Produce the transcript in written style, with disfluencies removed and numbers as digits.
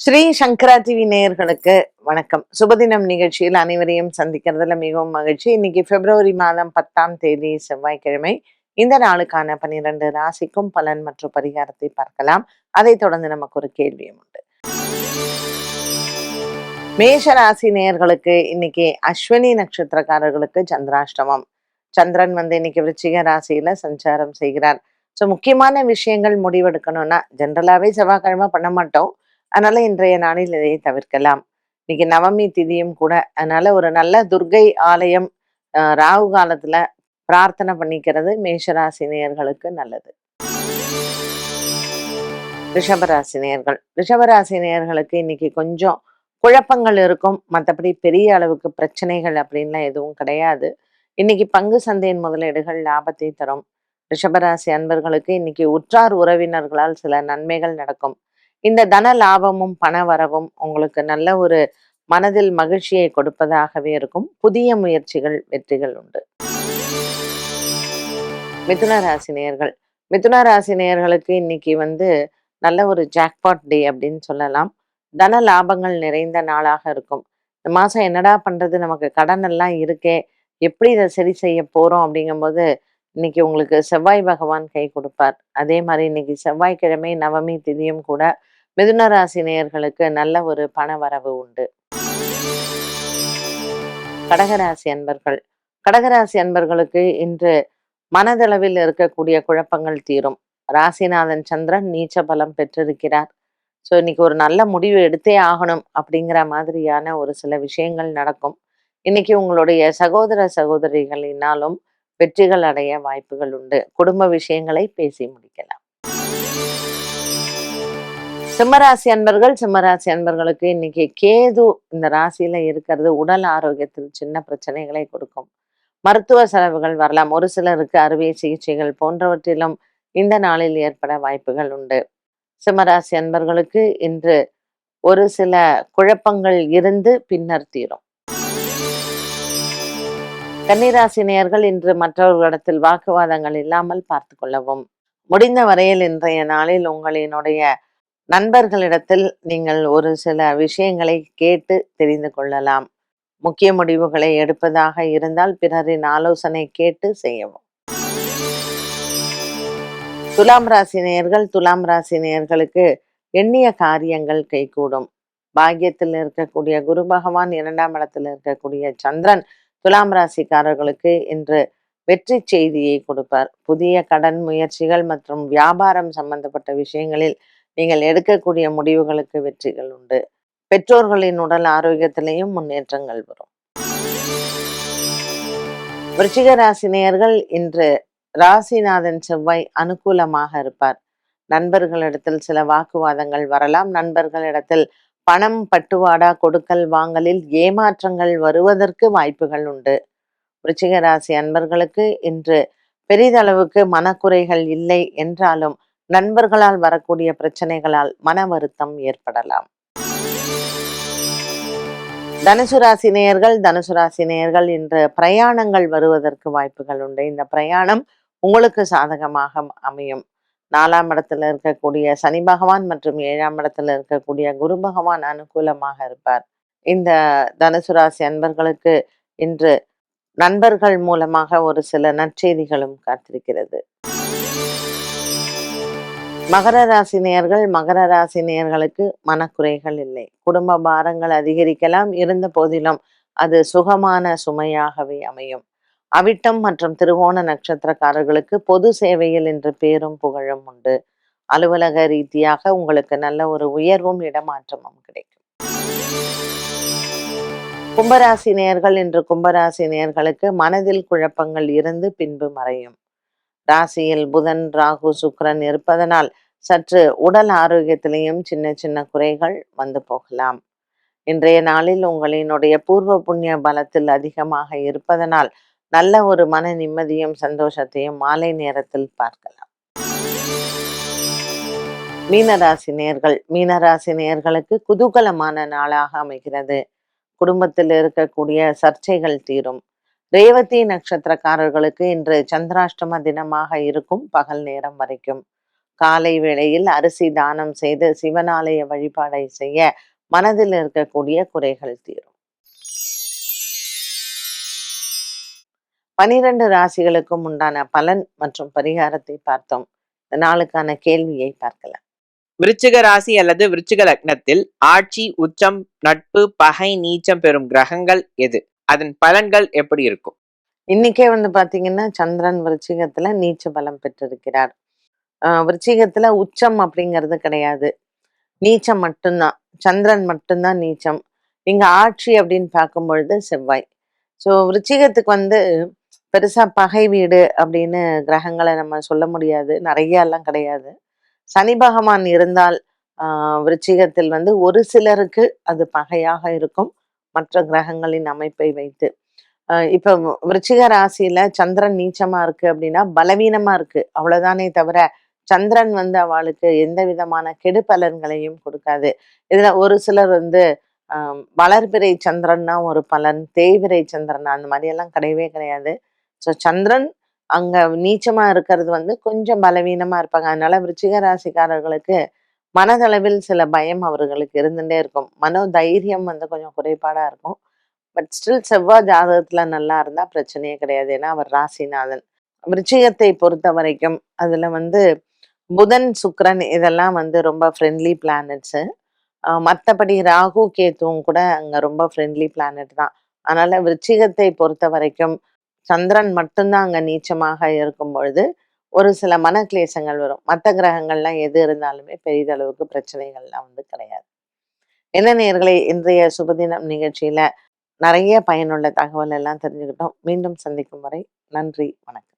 ஸ்ரீ சங்கரா TV நேயர்களுக்கு வணக்கம். சுபதினம் நிகழ்ச்சியில் அனைவரையும் சந்திக்கிறதுல மிகவும் மகிழ்ச்சி. இன்னைக்கு பிப்ரவரி மாதம் 10ஆம் தேதி செவ்வாய்க்கிழமை. இந்த நாளுக்கான 12 ராசிக்கும் பலன் மற்றும் பரிகாரத்தை பார்க்கலாம். அதைத் தொடர்ந்து நமக்கு ஒரு கேள்வியும் உண்டு. மேஷ ராசி நேயர்களுக்கு இன்னைக்கு அஸ்வினி நட்சத்திரக்காரர்களுக்கு சந்திராஷ்டமம். சந்திரன் இன்னைக்கு விருச்சிக ராசியில சஞ்சாரம் செய்கிறார். ஸோ முக்கியமான விஷயங்கள் முடிவெடுக்கணும்னா ஜென்ரலாவே செவ்வாய்க்கிழமை பண்ண மாட்டோம். அதனால இன்றைய நாளில் இதை தவிர்க்கலாம். இன்னைக்கு நவமி திதியும் கூட. அதனால ஒரு நல்ல துர்க்கை ஆலயம் ராகு காலத்துல பிரார்த்தனை பண்ணிக்கிறது மேஷராசினியர்களுக்கு நல்லது. ரிஷபராசினியர்களுக்கு இன்னைக்கு கொஞ்சம் குழப்பங்கள் இருக்கும். மற்றபடி பெரிய அளவுக்கு பிரச்சனைகள் அப்படின்லாம் எதுவும் கிடையாது. இன்னைக்கு பங்கு சந்தையின் முதலீடுகள் லாபத்தை தரும். ரிஷபராசி அன்பர்களுக்கு இன்னைக்கு உற்றார் உறவினர்களால் சில நன்மைகள் நடக்கும். இந்த தன லாபமும் பண வரவும் உங்களுக்கு நல்ல ஒரு மனதில் மகிழ்ச்சியை கொடுப்பதாகவே இருக்கும். புதிய முயற்சிகள் வெற்றிகள் உண்டு. மிதுன ராசி நேயர்களுக்கு இன்னைக்கு நல்ல ஒரு ஜாக்பாட் டே அப்படின்னு சொல்லலாம். தன லாபங்கள் நிறைந்த நாளாக இருக்கும். இந்த மாசம் என்னடா பண்றது, நமக்கு கடன் எல்லாம் இருக்கே, எப்படி இதை சரி செய்ய போறோம் அப்படிங்கும்போது இன்னைக்கு உங்களுக்கு செவ்வாய் பகவான் கை கொடுப்பார். அதே மாதிரி இன்னைக்கு செவ்வாய்க்கிழமை நவமி திதியும் கூட. மிதுன ராசி நேயர்களுக்கு நல்ல ஒரு பண வரவு உண்டு. கடகராசி அன்பர்களுக்கு இன்று மனதளவில் இருக்கக்கூடிய குழப்பங்கள் தீரும். ராசிநாதன் சந்திரன் நீச்ச பலம் பெற்றிருக்கிறார். ஸோ இன்னைக்கு ஒரு நல்ல முடிவு எடுத்தே ஆகணும் அப்படிங்கிற மாதிரியான ஒரு சில விஷயங்கள் நடக்கும். இன்னைக்கு உங்களுடைய சகோதர சகோதரிகளினாலும் வெற்றிகள் அடைய வாய்ப்புகள் உண்டு. குடும்ப விஷயங்களை பேசி முடிக்கலாம். சிம்மராசி அன்பர்களுக்கு இன்னைக்கு கேது இந்த ராசியில இருக்கிறது உடல் ஆரோக்கியத்தில் சின்ன பிரச்சனைகளை கொடுக்கும். மருத்துவ செலவுகள் வரலாம். ஒரு சிலருக்கு அறுவை சிகிச்சைகள் போன்றவற்றிலும் இந்த நாளில் ஏற்பட வாய்ப்புகள் உண்டு. சிம்மராசி அன்பர்களுக்கு இன்று ஒரு சில குழப்பங்கள் இருந்து பின்னர் தீரும். கன்னிராசி நேயர்கள் இன்று மற்றவர்களிடத்தில் வாக்குவாதங்கள் இல்லாமல் பார்த்து கொள்ளவும். முடிந்த வரையில் இன்றைய நாளில் உங்களினுடைய நண்பர்களிடத்தில் நீங்கள் ஒரு சில விஷயங்களை கேட்டு தெரிந்து கொள்ளலாம். முக்கிய முடிவுகளை எடுப்பதாக இருந்தால் பிறரின் ஆலோசனை கேட்டு செய்யவும். துலாம் ராசி நேயர்களுக்கு எண்ணிய காரியங்கள் கைகூடும். பாக்கியத்தில் இருக்கக்கூடிய குரு பகவான், 2ஆம் இடத்தில் இருக்கக்கூடிய சந்திரன் துலாம் ராசிக்காரர்களுக்கு இன்று வெற்றி செய்தியை கொடுப்பார். புதிய கடன் முயற்சிகள் மற்றும் வியாபாரம் சம்பந்தப்பட்ட விஷயங்களில் நீங்கள் எடுக்கக்கூடிய முடிவுகளுக்கு வெற்றிகள் உண்டு. பெற்றோர்களின் உடல் ஆரோக்கியத்திலேயும் முன்னேற்றங்கள் வரும். விருச்சிக ராசி நேயர்கள் இன்று ராசிநாதன் செவ்வாய் அனுகூலமாக இருப்பார். நண்பர்களிடத்தில் சில வாக்குவாதங்கள் வரலாம். நண்பர்களிடத்தில் பணம் பட்டுவாடா கொடுக்கல் வாங்கலில் ஏமாற்றங்கள் வருவதற்கு வாய்ப்புகள் உண்டு. விருச்சிக ராசி அன்பர்களுக்கு இன்று பெரிதளவுக்கு மனக்குறைகள் இல்லை என்றாலும் நண்பர்களால் வரக்கூடிய பிரச்சனைகளால் மன வருத்தம் ஏற்படலாம். தனுசு ராசி நேயர்கள் இன்று பிரயாணங்கள் வருவதற்கு வாய்ப்புகள் உண்டு. இந்த பிரயாணம் உங்களுக்கு சாதகமாக அமையும். 4ஆம் இடத்துல இருக்கக்கூடிய சனி பகவான் மற்றும் 7ஆம் இடத்துல இருக்கக்கூடிய குரு பகவான் அனுகூலமாக இருப்பார். இந்த தனுசு ராசி அன்பர்களுக்கு இன்று நண்பர்கள் மூலமாக ஒரு சில நற்செய்திகளும் காத்திருக்கிறது. மகர ராசி நேயர்களுக்கு மனக்குறைகள் இல்லை. குடும்ப பாரங்கள் அதிகரிக்கலாம். இருந்த போதிலும் அது சுகமான சுமையாகவே அமையும். அவிட்டம் மற்றும் திருவோண நட்சத்திரக்காரர்களுக்கு பொது சேவையில் இன்று பேரும் புகழும் உண்டு. அலுவலக ரீதியாக உங்களுக்கு நல்ல ஒரு உயர்வும் இடமாற்றமும் கிடைக்கும். கும்பராசி நேயர்களுக்கு மனதில் குழப்பங்கள் இருந்து பின்பு மறையும். ராசியில் புதன், ராகு, சுக்கிரன் இருப்பதனால் சற்று உடல் ஆரோக்கியத்திலேயும் சின்ன சின்ன குறைகள் வந்து போகலாம். இன்றைய நாளில் உங்களினுடைய பூர்வ புண்ணிய பலத்தில் அதிகமாக இருப்பதனால் நல்ல ஒரு மன நிம்மதியும் சந்தோஷத்தையும் மாலை நேரத்தில் பார்க்கலாம். மீனராசி நேயர்களுக்கு குதூகலமான நாளாக அமைகிறது. குடும்பத்தில் இருக்கக்கூடிய சர்ச்சைகள் தீரும். ரேவதி நட்சத்திரக்காரர்களுக்கு இன்று சந்திராஷ்டம தினமாக இருக்கும். பகல் நேரம் வரைக்கும் காலை வேளையில் அரிசி தானம் செய்து சிவனாலய வழிபாடை செய்ய மனதில் இருக்கக்கூடிய குறைகள் தீரும். 12 ராசிகளுக்கும் உண்டான பலன் மற்றும் பரிகாரத்தை பார்த்தோம். இந்த நாளுக்கான கேள்வியை பார்க்கலாம். விருச்சிக ராசி அல்லது விருச்சிக லக்னத்தில் ஆட்சி, உச்சம், நட்பு, பகை, நீச்சம் பெறும் கிரகங்கள் எது? அதன் பலன்கள் எப்படி இருக்கும்? இன்னைக்கே பாத்தீங்கன்னா சந்திரன் விருச்சிகத்துல நீச்ச பலம் பெற்றிருக்கிறார். விருச்சிகத்துல உச்சம் அப்படிங்கிறது கிடையாது, நீச்சம் மட்டும்தான். சந்திரன் மட்டும்தான் நீச்சம். இங்க ஆட்சி அப்படின்னு பார்க்கும் பொழுது செவ்வாய். ஸோ விருச்சிகத்துக்கு பெருசா பகை வீடு அப்படின்னு கிரகங்களை நம்ம சொல்ல முடியாது, நிறைய எல்லாம் கிடையாது. சனி பகவான் இருந்தால் விருச்சிகத்தில் ஒரு சிலருக்கு அது பகையாக இருக்கும், மற்ற கிரகங்களின் அமைப்பை வைத்து. இப்ப விருச்சிக ராசியில சந்திரன் நீச்சமா இருக்கு அப்படின்னா பலவீனமா இருக்கு, அவ்வளவுதானே தவிர சந்திரன் அவளுக்கு எந்த விதமான கெடு பலன்களையும் கொடுக்காது. இதுல ஒரு சிலர் வளர்பிறை சந்திரன்னா ஒரு பலன், தேய்விரை சந்திரன் அந்த மாதிரி எல்லாம் கிடையவே கிடையாது. ஸோ சந்திரன் அங்க நீச்சமா இருக்கிறது கொஞ்சம் பலவீனமா இருப்பாங்க. அதனால விருச்சிக ராசிக்காரர்களுக்கு மனதளவில் சில பயம் அவர்களுக்கு இருந்துட்டே இருக்கும். மனோ தைரியம் கொஞ்சம் குறைபாடா இருக்கும். பட் ஸ்டில் செவ்வாய் ஜாதகத்துல நல்லா இருந்தா பிரச்சனையே கிடையாது. ஏன்னா அவர் ராசிநாதன். விருச்சிகத்தை பொறுத்த வரைக்கும் அதுல புதன், சுக்கிரன் இதெல்லாம் ரொம்ப ஃப்ரெண்ட்லி பிளானட்ஸு. மற்றபடி ராகு, கேத்துவும் கூட அங்க ரொம்ப ஃப்ரெண்ட்லி பிளானட் தான். அதனால விருச்சிகத்தை பொறுத்த வரைக்கும் சந்திரன் மட்டும்தான் அங்க நீச்சமாக இருக்கும் பொழுது ஒரு சில மனக்லேசங்கள் வரும். மற்ற கிரகங்கள்லாம் எது இருந்தாலுமே பெரிதளவுக்கு பிரச்சனைகள்லாம் கிடையாது. என்ன நேயர்களே, இன்றைய சுபதினம் நிகழ்ச்சியில நிறைய பயனுள்ள தகவல் எல்லாம் தெரிஞ்சுக்கிட்டோம். மீண்டும் சந்திக்கும் வரை நன்றி, வணக்கம்.